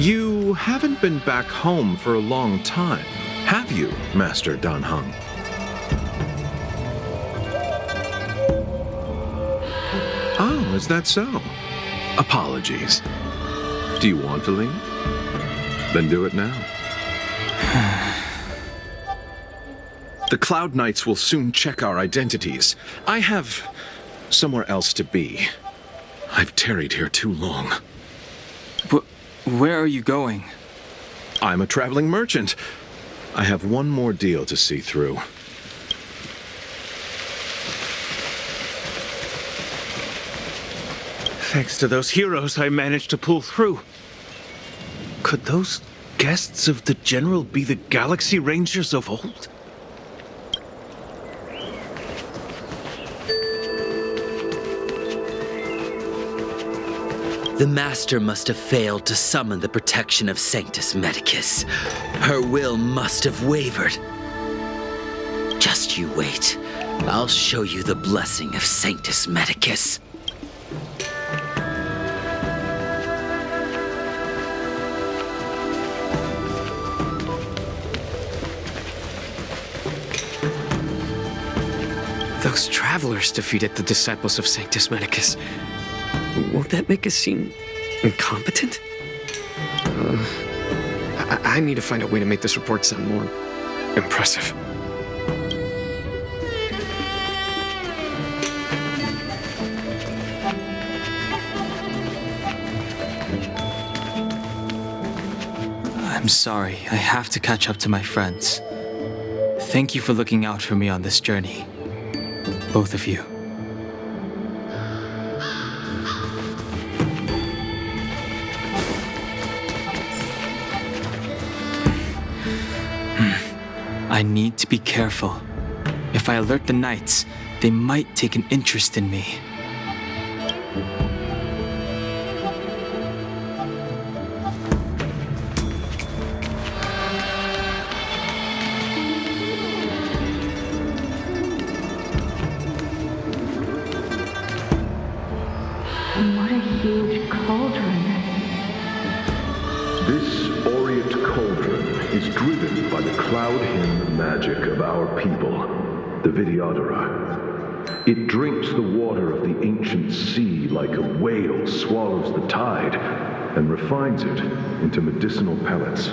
You haven't been back home for a long time, have you, Master Dan Heng? Oh, is that so? Apologies. Do you want to leave? Then do it now. The Cloud Knights will soon check our identities. I have somewhere else to be. I've tarried here too long. Where are you going? I'm a traveling merchant. I have one more deal to see through. Thanks to those heroes, I managed to pull through. Could those guests of the General be the Galaxy Rangers of old? The Master must have failed to summon the protection of Sanctus Medicus. Her will must have wavered. Just you wait. I'll show you the blessing of Sanctus Medicus. Those travelers defeated the disciples of Sanctus Medicus. Won't that make us seem incompetent? I need to find a way to make this report sound more impressive. I'm sorry. I have to catch up to my friends. Thank you for looking out for me on this journey. Both of you. I need to be careful. If I alert the Knights, they might take an interest in me. What a huge cauldron. This Orient cauldron is driven by the cloud hymn magic of our people, the Vidyadhara. It drinks the water of the ancient sea like a whale swallows the tide and refines it into medicinal pellets.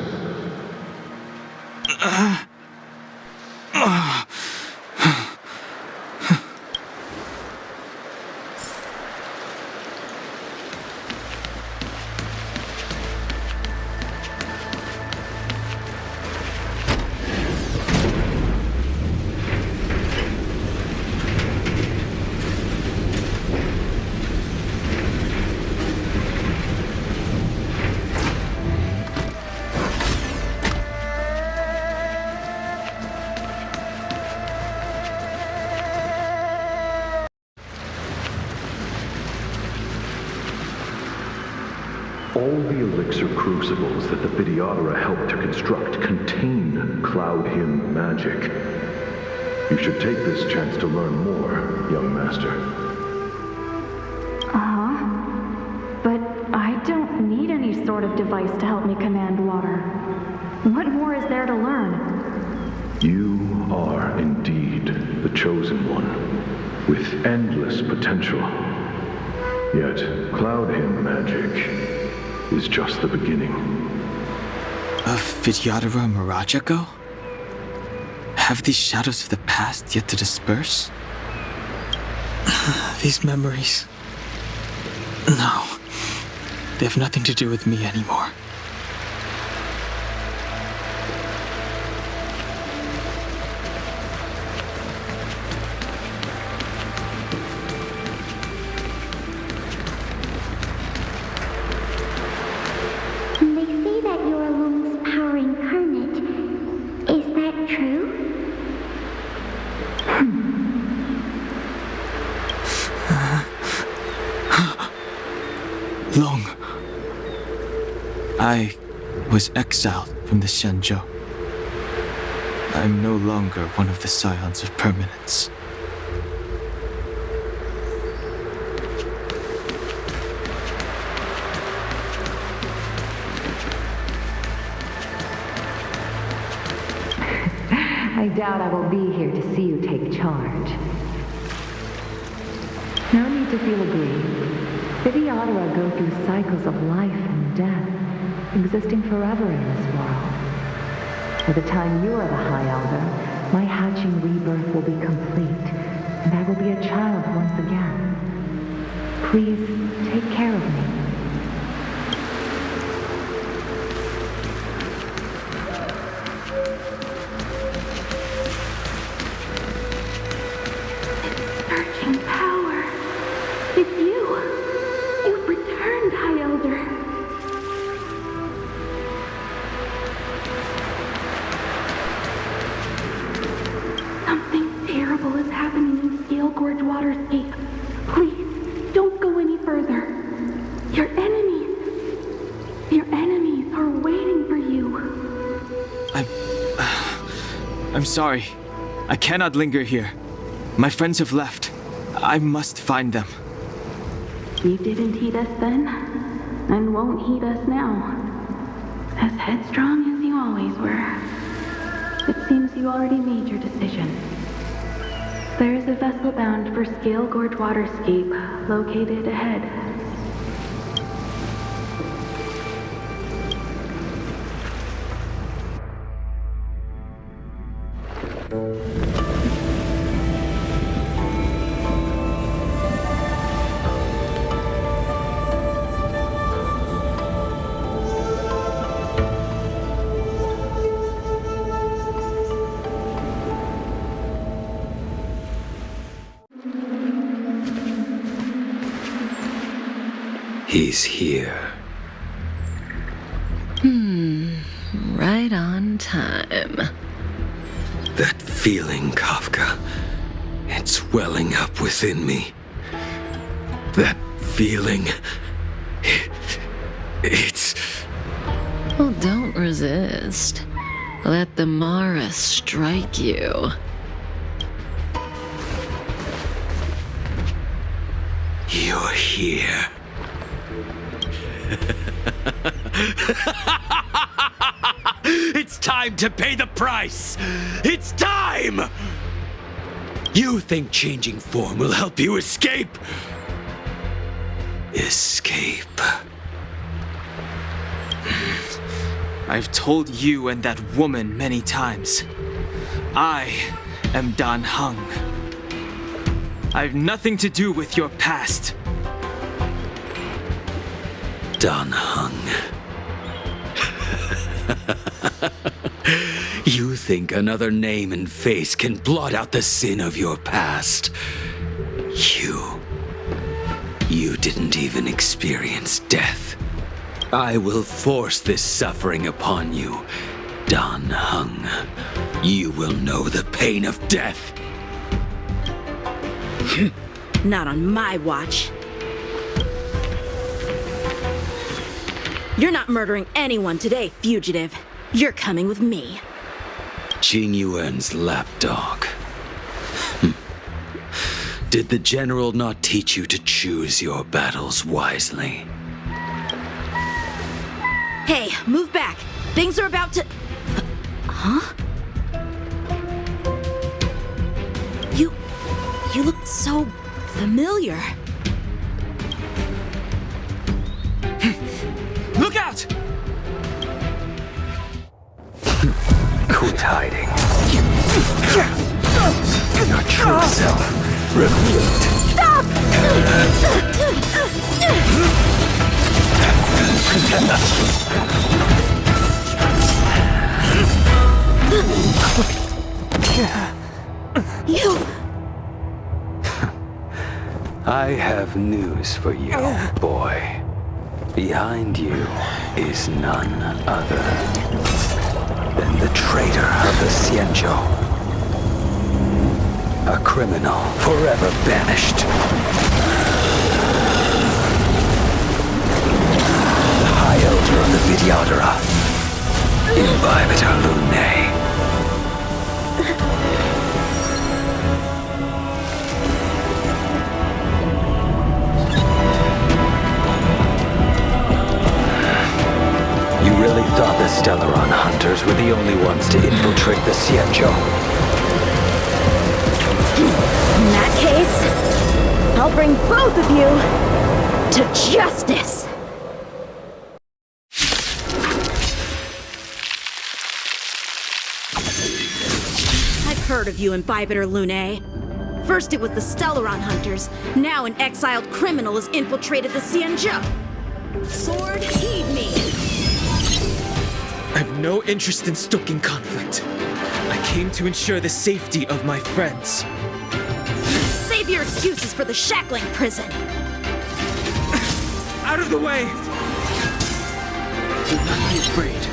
All the elixir crucibles that the Vidyadhara helped to construct contain cloud hymn magic. You should take this chance to learn more, young master. But I don't need any sort of device to help me command water. What more is there to learn? You are indeed the chosen one, with endless potential. Yet, cloud hymn magic is just the beginning. Of Vidyadhara Mirajago? Have these shadows of the past yet to disperse? These memories... No. They have nothing to do with me anymore. Long. I was exiled from the Shenzhou. I'm no longer one of the Scions of Permanence. I doubt I will be here to see you take charge. No need to feel aggrieved. Vidyadhara go through cycles of life and death, existing forever in this world. By the time you are the High Elder, my hatching rebirth will be complete, and I will be a child once again. Please, take care of me. Surging power. It's you. You've returned, High Elder. Something terrible is happening in Scale Gorge Waterscape. Please, don't go any further. Your enemies are waiting for you. I'm sorry. I cannot linger here. My friends have left. I must find them. You didn't heed us then, and won't heed us now. As headstrong as you always were. It seems you already made your decision. There is a vessel bound for Scale Gorge Waterscape, located ahead. He's here. Right on time. That feeling, Kafka. It's welling up within me. That feeling. It's... Well, don't resist. Let the Mara strike you. You're here. It's time to pay the price! It's time! You think changing form will help you escape? Escape. I've told you and that woman many times. I am Dan Heng. I've nothing to do with your past. Dan Heng. You think another name and face can blot out the sin of your past? You didn't even experience death. I will force this suffering upon you, Dan Heng. You will know the pain of death. Not on my watch. You're not murdering anyone today, fugitive. You're coming with me. Jing Yuan's lapdog. Did the general not teach you to choose your battles wisely? Hey, move back. Things are about to... Huh? You look so familiar. Look out! Quit hiding. Your true self revealed. Stop! You... I have news for you, boy. Behind you is none other than the traitor of the Xianzhou. A criminal forever banished. The High Elder of the Vidyadhara. Imbibitor Lunae. You really thought the Stellaron hunters were the only ones to infiltrate the Xianzhou. In that case, I'll bring both of you to justice! I've heard of you, Imbibitor Lune. First it was the Stellaron Hunters, now an exiled criminal has infiltrated the Xianzhou. Sword, heed me! I have no interest in stoking conflict. I came to ensure the safety of my friends. Save your excuses for the shackling prison! Out of the way! Do not be afraid.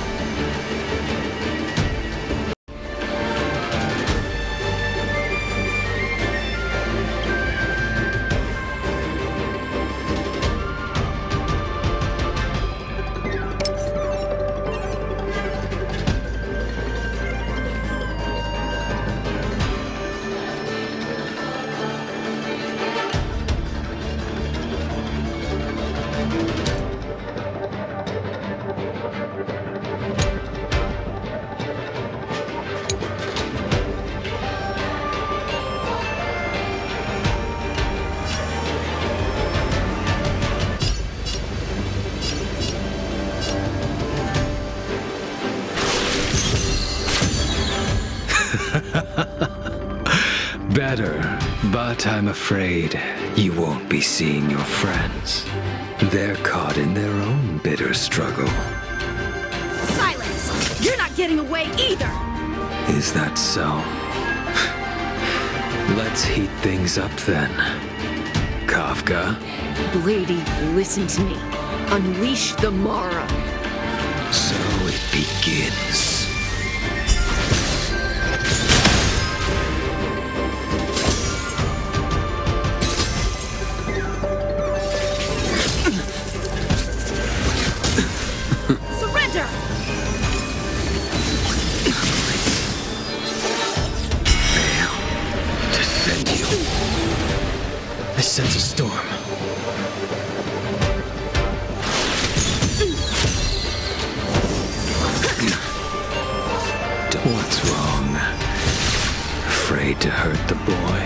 Better, but I'm afraid you won't be seeing your friends. They're caught in their own bitter struggle. Silence! You're not getting away either! Is that so? Let's heat things up then. Kafka? Lady, listen to me. Unleash the Mara. So it begins. Surrender! Defend you. I sense a storm. What's wrong? Afraid to hurt the boy?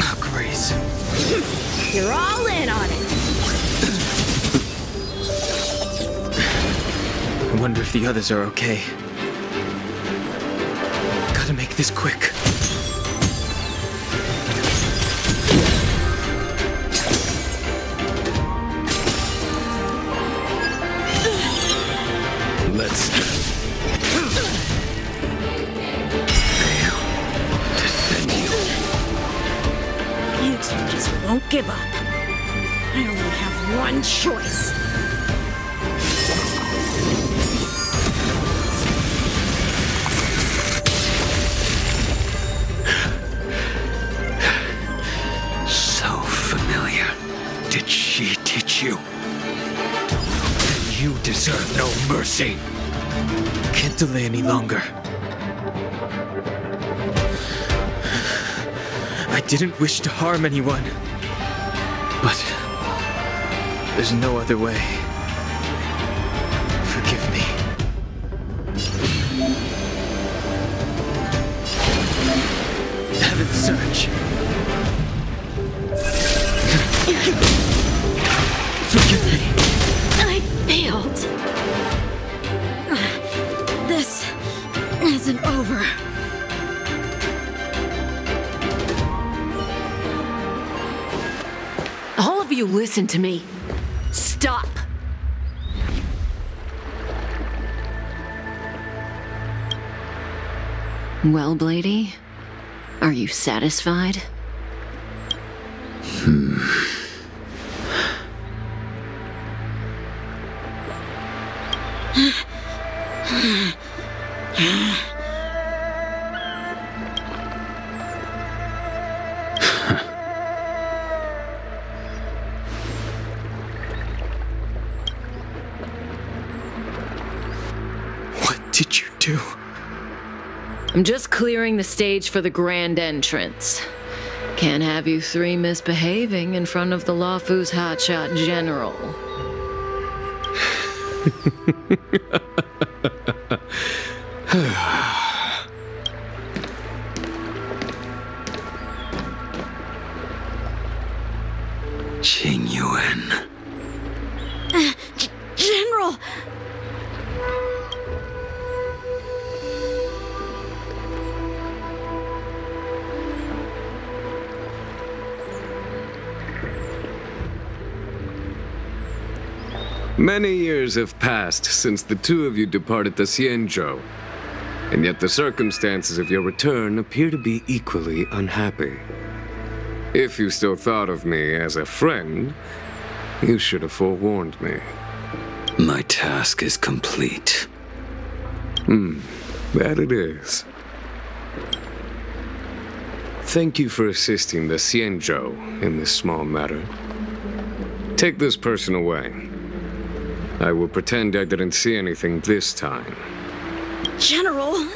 Oh, Grace. You're all in on it! I wonder if the others are okay. Gotta make this quick. Let's defend you. You two just won't give up. I only have one choice. So familiar. Did she teach you? Then you deserve no mercy. Can't delay any longer. I didn't wish to harm anyone. But there's no other way. Forgive me. Heaven's Surge. Forgive me. I failed. This isn't over. All of you listen to me. Stop. Well, Blady, are you satisfied? What did you do? I'm just clearing the stage for the grand entrance. Can't have you three misbehaving in front of the Lafu's hotshot general. Qingyuan. General! Many years have passed since the two of you departed the Xianzhou, and yet the circumstances of your return appear to be equally unhappy. If you still thought of me as a friend, you should have forewarned me. My task is complete. That it is. Thank you for assisting the Xianzhou in this small matter. Take this person away. I will pretend I didn't see anything this time. General,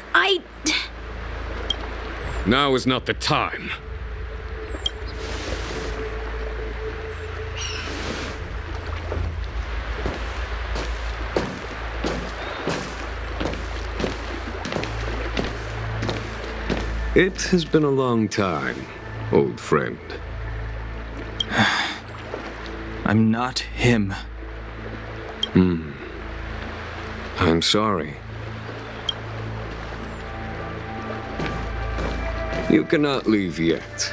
Now is not the time. It has been a long time, old friend. I'm not him. I'm sorry. You cannot leave yet.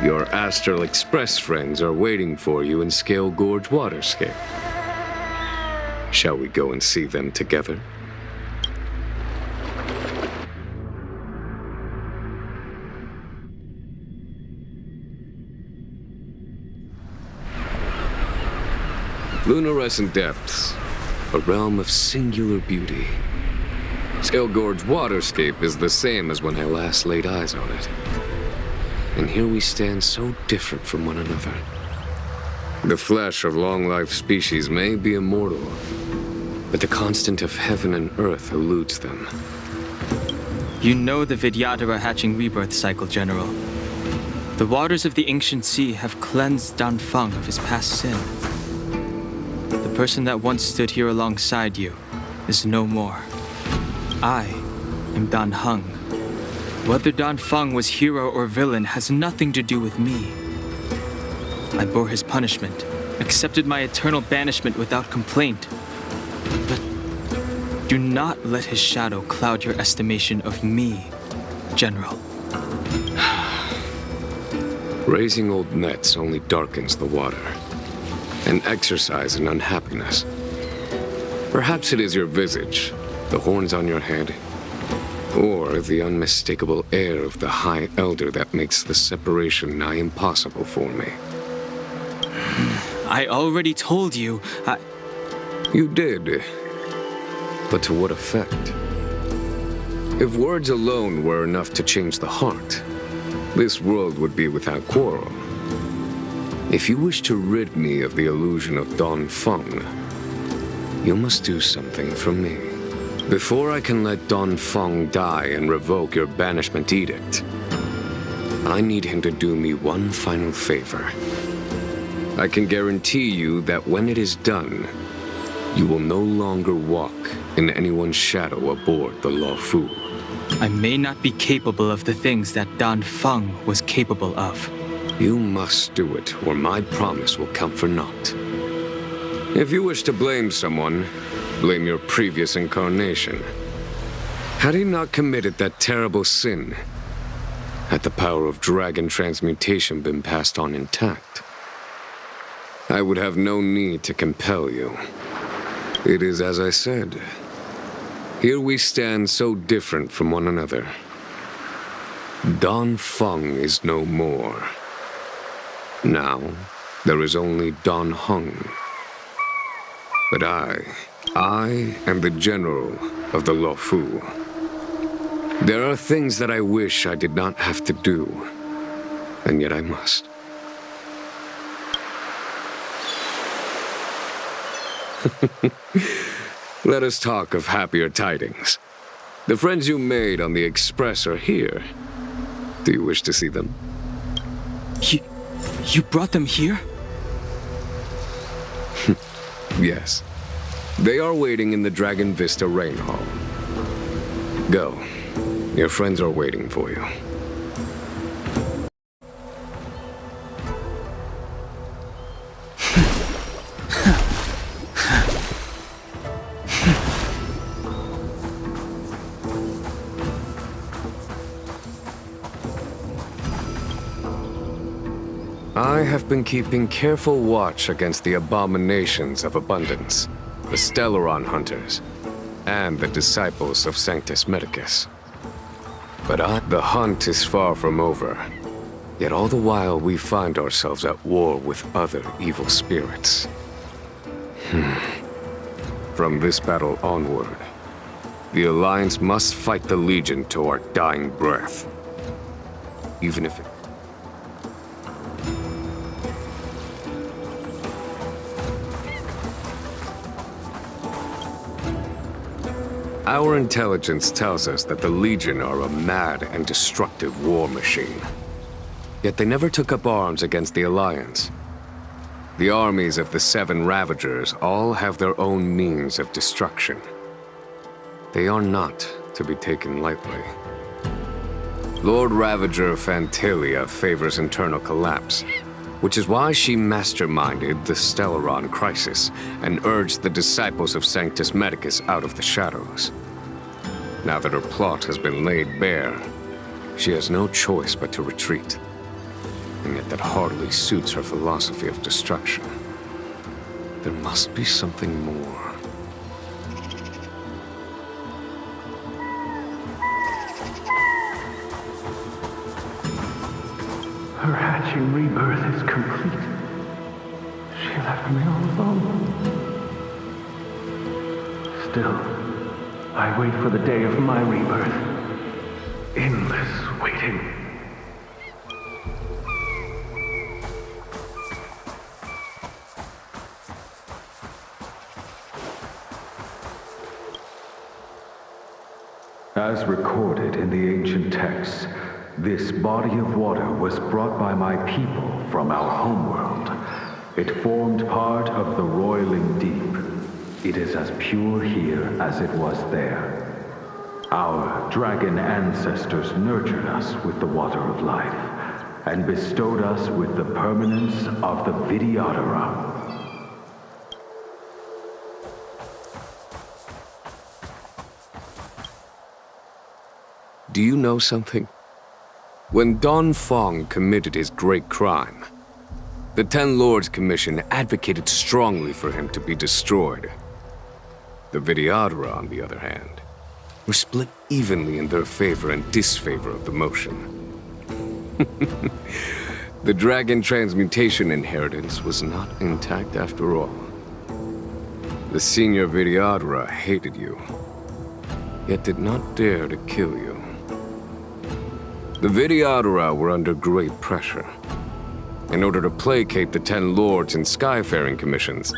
Your Astral Express friends are waiting for you in Scale Gorge Waterscape. Shall we go and see them together? Lunarescent Depths, a realm of singular beauty. Scale Gorge Waterscape is the same as when I last laid eyes on it. And here we stand so different from one another. The flesh of long-life species may be immortal, but the constant of heaven and earth eludes them. You know the Vidyadhara hatching rebirth cycle, General. The waters of the ancient sea have cleansed Danfeng of his past sin. The person that once stood here alongside you is no more. I am Dan Heng. Whether Danfeng was hero or villain has nothing to do with me. I bore his punishment, accepted my eternal banishment without complaint. But do not let his shadow cloud your estimation of me, General. Raising old nets only darkens the water. An exercise in unhappiness. Perhaps it is your visage, the horns on your head, or the unmistakable air of the High Elder that makes the separation nigh impossible for me. I already told you, You did. But to what effect? If words alone were enough to change the heart, this world would be without quarrel. If you wish to rid me of the illusion of Danfeng, you must do something for me. Before I can let Danfeng die and revoke your banishment edict, I need him to do me one final favor. I can guarantee you that when it is done, you will no longer walk in anyone's shadow aboard the Luofu. I may not be capable of the things that Danfeng was capable of. You must do it, or my promise will count for naught. If you wish to blame someone, blame your previous incarnation. Had he not committed that terrible sin, had the power of dragon transmutation been passed on intact, I would have no need to compel you. It is as I said. Here we stand so different from one another. Danfeng is no more. Now, there is only Dan Heng. But I am the general of the Luofu. There are things that I wish I did not have to do, and yet I must. Let us talk of happier tidings. The friends you made on the Express are here. Do you wish to see them? You brought them here? Yes. They are waiting in the Dragon Vista Rain Hall. Go. Your friends are waiting for you. I have been keeping careful watch against the abominations of abundance, the Stellaron hunters, and the disciples of Sanctus Medicus. But the hunt is far from over. Yet all the while we find ourselves at war with other evil spirits. From this battle onward, the Alliance must fight the Legion to our dying breath. Even if it... Our intelligence tells us that the Legion are a mad and destructive war machine. Yet they never took up arms against the Alliance. The armies of the Seven Ravagers all have their own means of destruction. They are not to be taken lightly. Lord Ravager Fantalia favors internal collapse, which is why she masterminded the Stellaron crisis and urged the disciples of Sanctus Medicus out of the shadows. Now that her plot has been laid bare, she has no choice but to retreat. And yet that hardly suits her philosophy of destruction. There must be something more. Her hatching rebirth is complete. She left me all alone. Still, I wait for the day of my rebirth. Endless waiting. As recorded in the ancient texts, this body of water was brought by my people from our homeworld. It formed part of the roiling deep. It is as pure here as it was there. Our dragon ancestors nurtured us with the water of life, and bestowed us with the permanence of the Vidyadhara. Do you know something? When Don Fong committed his great crime, the Ten Lords Commission advocated strongly for him to be destroyed. The Vidyadhara, on the other hand, were split evenly in their favor and disfavor of the motion. The dragon transmutation inheritance was not intact after all. The senior Vidyadhara hated you, yet did not dare to kill you. The Vidyadhara were under great pressure. In order to placate the Ten Lords and Skyfaring Commissions,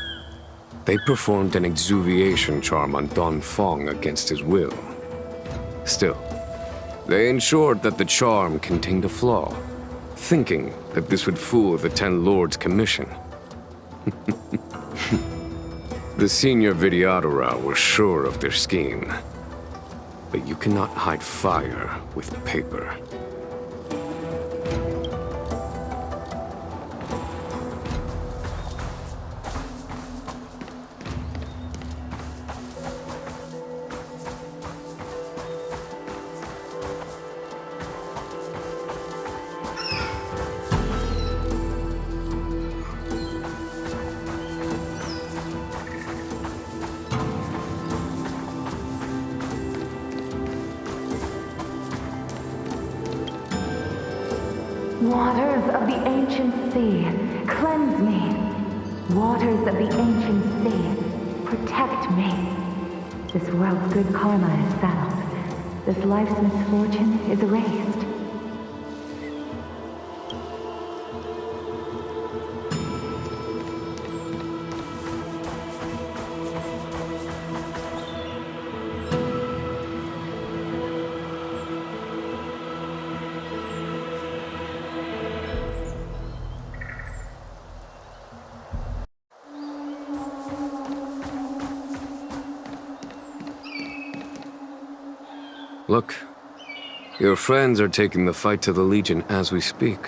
they performed an exuviation charm on Don Fong against his will. Still, they ensured that the charm contained a flaw, thinking that this would fool the Ten Lords Commission. The senior Vidyadhara were sure of their scheme. But you cannot hide fire with paper. Waters of the ancient sea, cleanse me. Waters of the ancient sea, protect me. This world's good karma is settled. This life's misfortune is erased. Look, your friends are taking the fight to the Legion as we speak.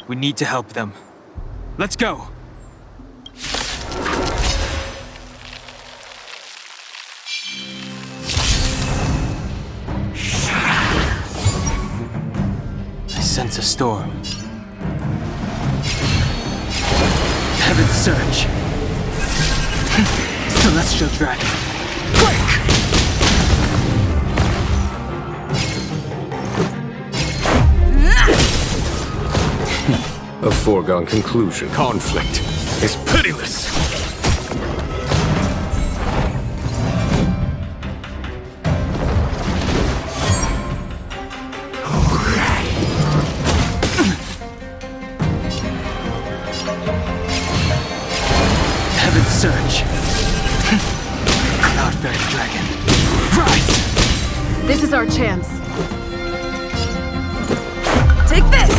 We need to help them. Let's go! I sense a storm. Heaven's Surge. Celestial Dragon. Break! A foregone conclusion. Conflict is pitiless. Heaven's Surge. Cloud-bearing Dragon. Rise! This is our chance. Take this!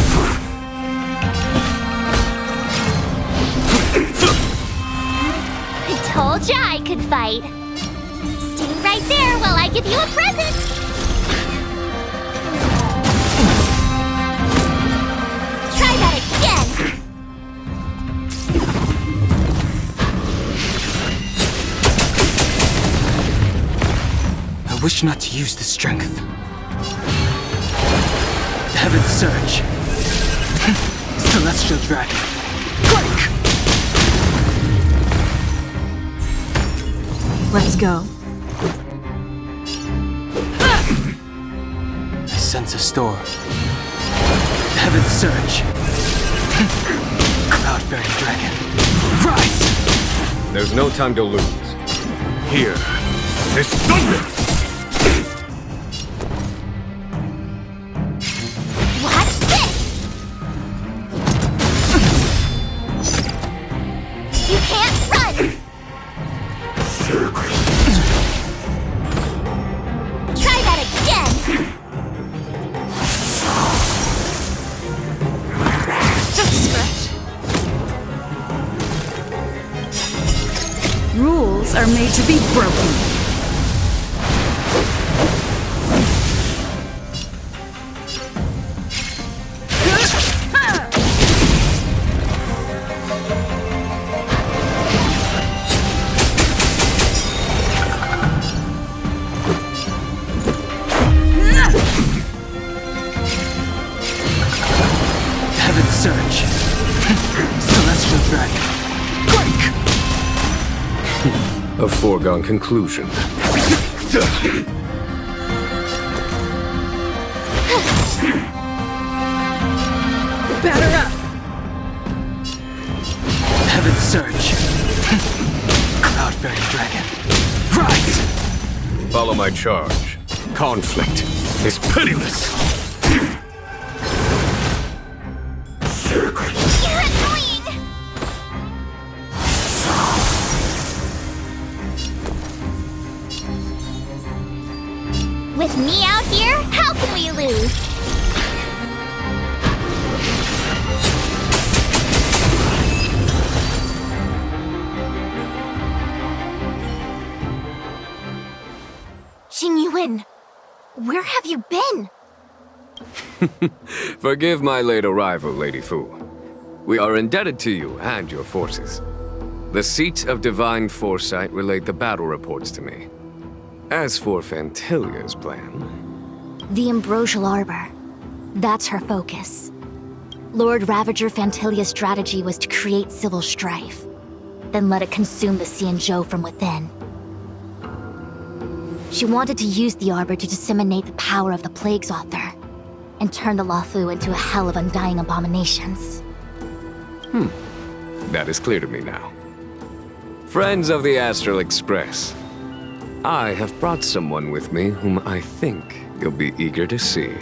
I told ya I could fight. Stay right there while I give you a present. Try that again. I wish not to use the strength. Heaven's Surge. Celestial Dragon. Break! Let's go. I sense a storm. Heaven's Surge. Cloud-bearing Dragon. Rise! There's no time to lose. Here is thunder! Watch this! You can't run! Try that again! Just a scratch. Rules are made to be broken. Heaven's Surge. Celestial Dragon. Break! A foregone conclusion. Batter up! Heaven's Surge. Cloud-bearing Dragon. Rise! Follow my charge. Conflict is pitiless. You're annoying! With me out here, how can we lose? Xingyuan, where have you been? Forgive my late arrival, Lady Fu. We are indebted to you and your forces. The Seat of Divine Foresight relayed the battle reports to me. As for Fantilia's plan... The Ambrosial Arbor. That's her focus. Lord Ravager Fantilia's strategy was to create civil strife, then let it consume the Xianzhou from within. She wanted to use the Arbor to disseminate the power of the Plague's author, and turn the Luofu into a hell of undying abominations. That is clear to me now. Friends of the Astral Express, I have brought someone with me whom I think you'll be eager to see.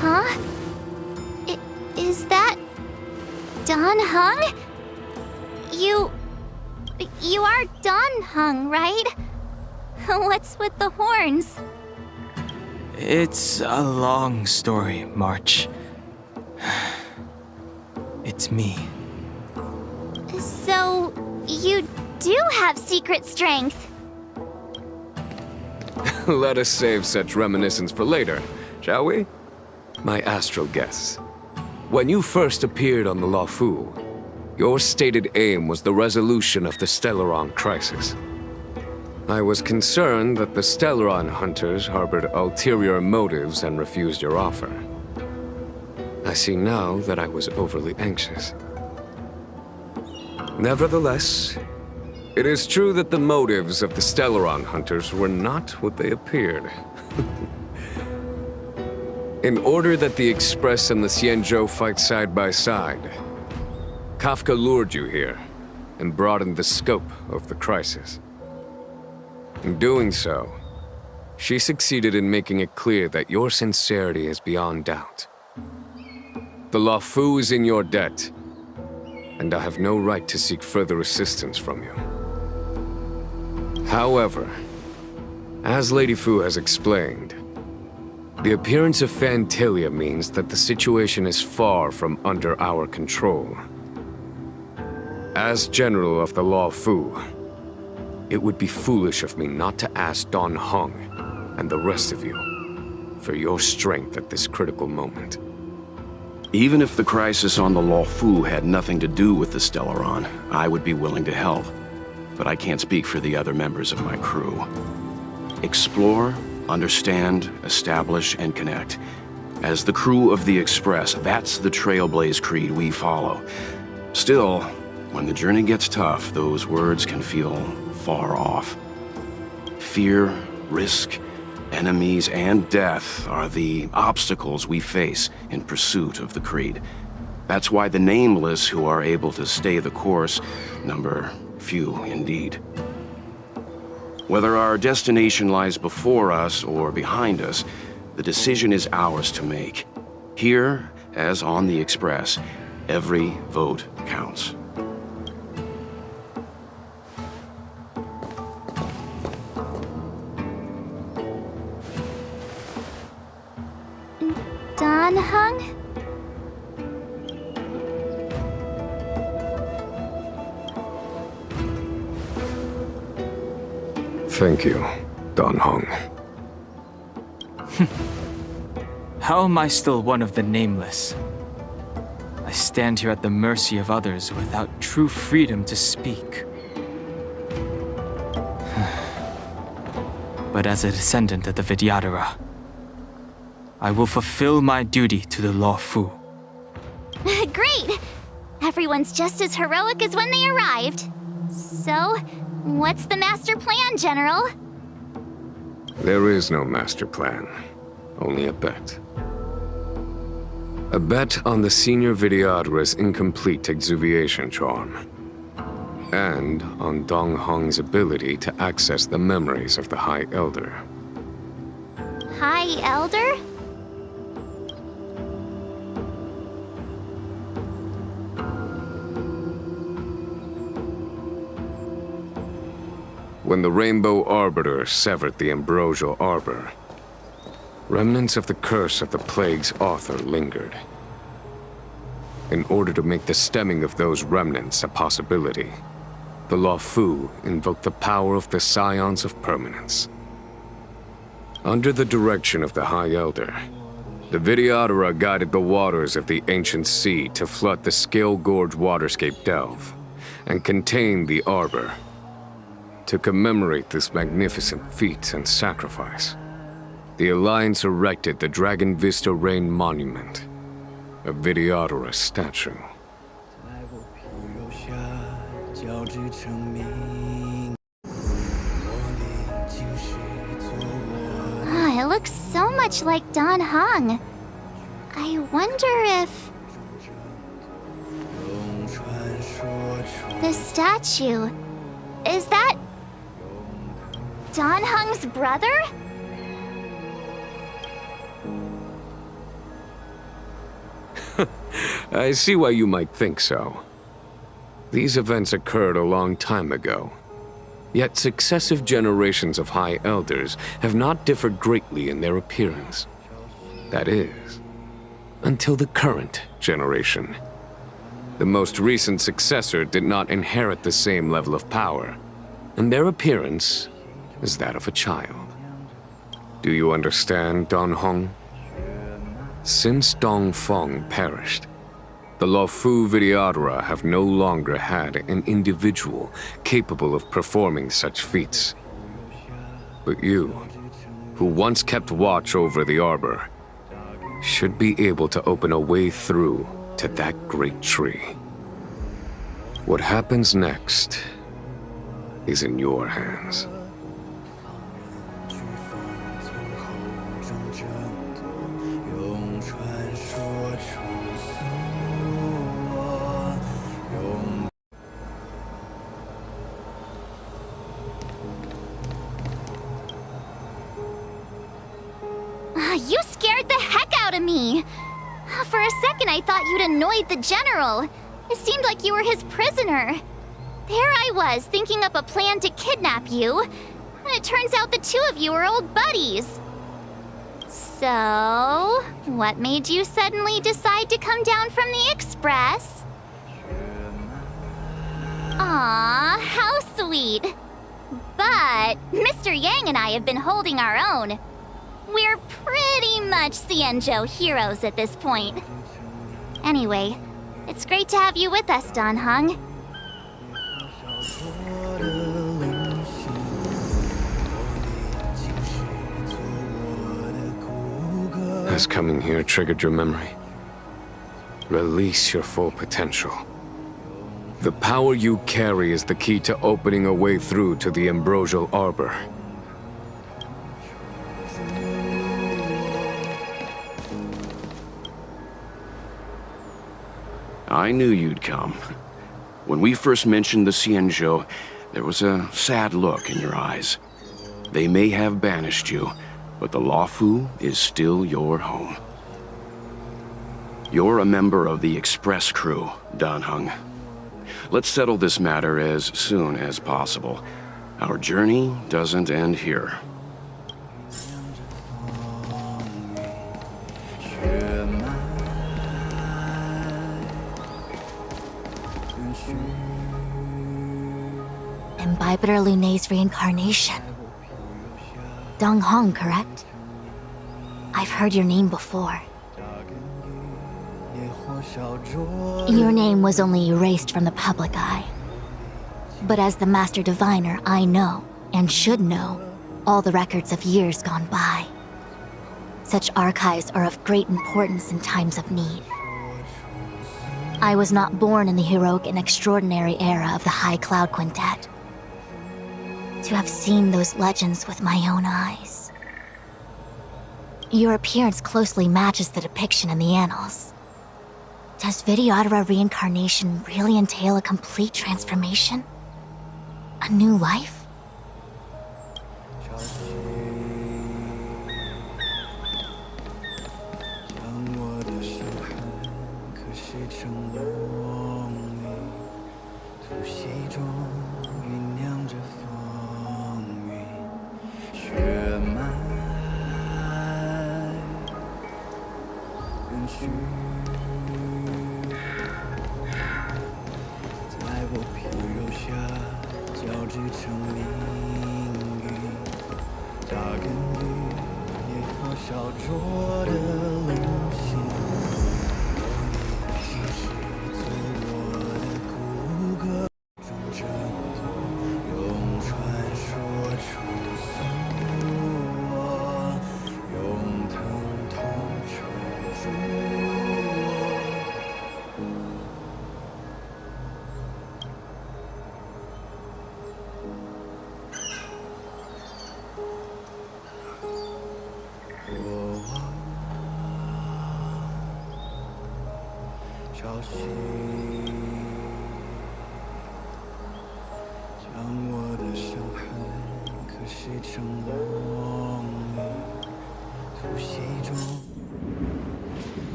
Huh? Is that... Dan Heng? You are Dan Heng, right? What's with the horns? It's a long story, March. It's me. You do have secret strength. Let us save such reminiscence for later, shall we? My astral guests. When you first appeared on the Luofu, your stated aim was the resolution of the Stellaron crisis. I was concerned that the Stellaron hunters harbored ulterior motives and refused your offer. I see now that I was overly anxious. Nevertheless, it is true that the motives of the Stellaron hunters were not what they appeared. In order that the Express and the Xianzhou fight side by side, Kafka lured you here and broadened the scope of the crisis. In doing so, she succeeded in making it clear that your sincerity is beyond doubt. The Luofu is in your debt, and I have no right to seek further assistance from you. However, as Lady Fu has explained, the appearance of Phantilia means that the situation is far from under our control. As General of the Luofu, it would be foolish of me not to ask Dan Heng and the rest of you for your strength at this critical moment. Even if the crisis on the Luofu had nothing to do with the Stellaron, I would be willing to help. But I can't speak for the other members of my crew. Explore, understand, establish, and connect. As the crew of the Express, that's the Trailblaze creed we follow. Still, when the journey gets tough, those words can feel far off. Fear, risk, enemies, and death are the obstacles we face in pursuit of the creed. That's why the nameless who are able to stay the course number few indeed. Whether our destination lies before us or behind us, the decision is ours to make. Here, as on the Express, every vote counts. Dan Heng? Thank you, Dan Heng. How am I still one of the nameless? I stand here at the mercy of others without true freedom to speak. But as a descendant of the Vidyadhara, I will fulfill my duty to the Luofu. Great! Everyone's just as heroic as when they arrived. So, what's the master plan, General? There is no master plan, only a bet. A bet on the senior Vidyadhara's incomplete exuviation charm, and on Dong Hong's ability to access the memories of the High Elder. High Elder? When the Rainbow Arbiter severed the Ambrosial Arbor, remnants of the curse of the Plague's author lingered. In order to make the stemming of those remnants a possibility, the Luofu invoked the power of the Scions of Permanence. Under the direction of the High Elder, the Vidyadhara guided the waters of the ancient sea to flood the Scale Gorge waterscape delve and contain the Arbor. To commemorate this magnificent feat and sacrifice, the Alliance erected the Dragon Vista Rain Monument, a Vidyadhara statue. It looks so much like Dan Heng. I wonder if... the statue... is that... Dan Heng's brother? I see why you might think so. These events occurred a long time ago. Yet successive generations of High Elders have not differed greatly in their appearance. That is, until the current generation. The most recent successor did not inherit the same level of power, and their appearance is that of a child. Do you understand, Don Hong? Since Dong Feng perished, the Luofu Vidyadhara have no longer had an individual capable of performing such feats. But you, who once kept watch over the arbor, should be able to open a way through to that great tree. What happens next is in your hands. You scared the heck out of me! For a second I thought you'd annoyed the general. It seemed like you were his prisoner. There I was, thinking up a plan to kidnap you. And it turns out the two of you are old buddies. So, what made you suddenly decide to come down from the Express? Aw, how sweet. But Mr. Yang and I have been holding our own. We're pretty much Xianzhou heroes at this point. Anyway, it's great to have you with us, Don Hong. Has coming here triggered your memory? Release your full potential. The power you carry is the key to opening a way through to the ambrosial arbor. I knew you'd come. When we first mentioned the Xianzhou, there was a sad look in your eyes. They may have banished you, but the Luofu is still your home. You're a member of the Express crew, Dan Heng. Let's settle this matter as soon as possible. Our journey doesn't end here. Imbibitor Lunay's reincarnation. Dong Hong, correct? I've heard your name before. Your name was only erased from the public eye. But as the Master Diviner, I know, and should know, all the records of years gone by. Such archives are of great importance in times of need. I was not born in the heroic and extraordinary era of the High Cloud Quintet. To have seen those legends with my own eyes. Your appearance closely matches the depiction in the annals. Does Vidyadhara reincarnation really entail a complete transformation? A new life?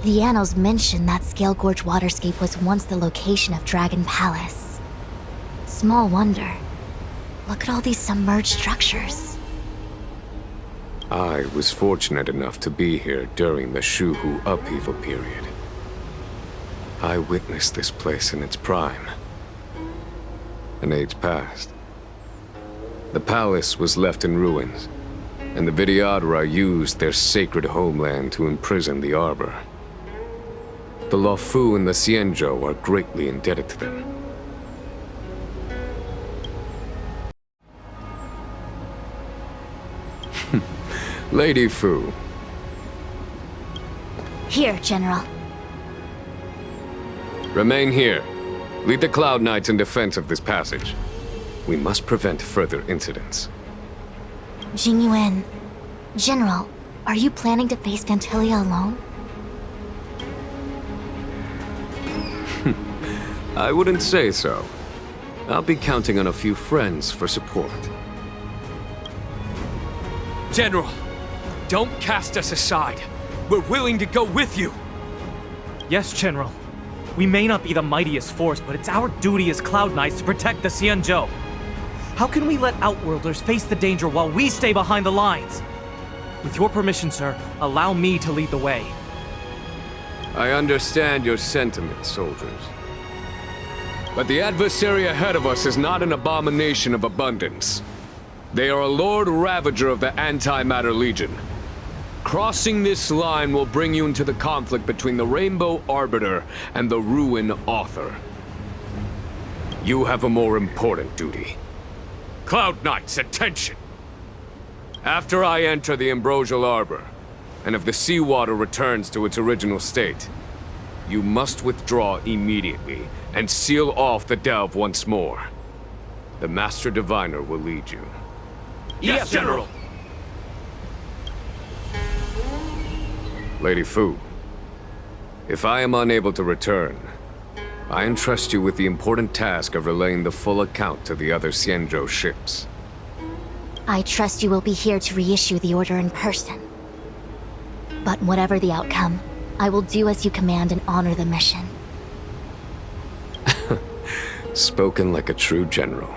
The annals mention that Scale Gorge waterscape was once the location of Dragon Palace. Small wonder. Look at all these submerged structures. I was fortunate enough to be here during the Shuhu upheaval period. I witnessed this place in its prime. An age passed. The palace was left in ruins, and the Vidyadhara used their sacred homeland to imprison the Arbor. The Luofu and the Xianzhou are greatly indebted to them. Lady Fu. Here, General. Remain here. Lead the Cloud Knights in defense of this passage. We must prevent further incidents. Jingyuan. General, are you planning to face Vantilia alone? I wouldn't say so. I'll be counting on a few friends for support. General, don't cast us aside. We're willing to go with you. Yes, General. We may not be the mightiest force, but it's our duty as Cloud Knights to protect the Xianzhou. How can we let Outworlders face the danger while we stay behind the lines? With your permission, sir, allow me to lead the way. I understand your sentiments, soldiers. But the adversary ahead of us is not an abomination of abundance. They are a Lord Ravager of the Antimatter Legion. Crossing this line will bring you into the conflict between the Rainbow Arbiter and the Ruin Author. You have a more important duty. Cloud Knights, attention! After I enter the Ambrosial Arbor, and if the seawater returns to its original state, you must withdraw immediately and seal off the delve once more. The Master Diviner will lead you. Yes, General! Lady Fu, if I am unable to return, I entrust you with the important task of relaying the full account to the other Xianzhou ships. I trust you will be here to reissue the order in person. But whatever the outcome, I will do as you command and honor the mission. Spoken like a true general.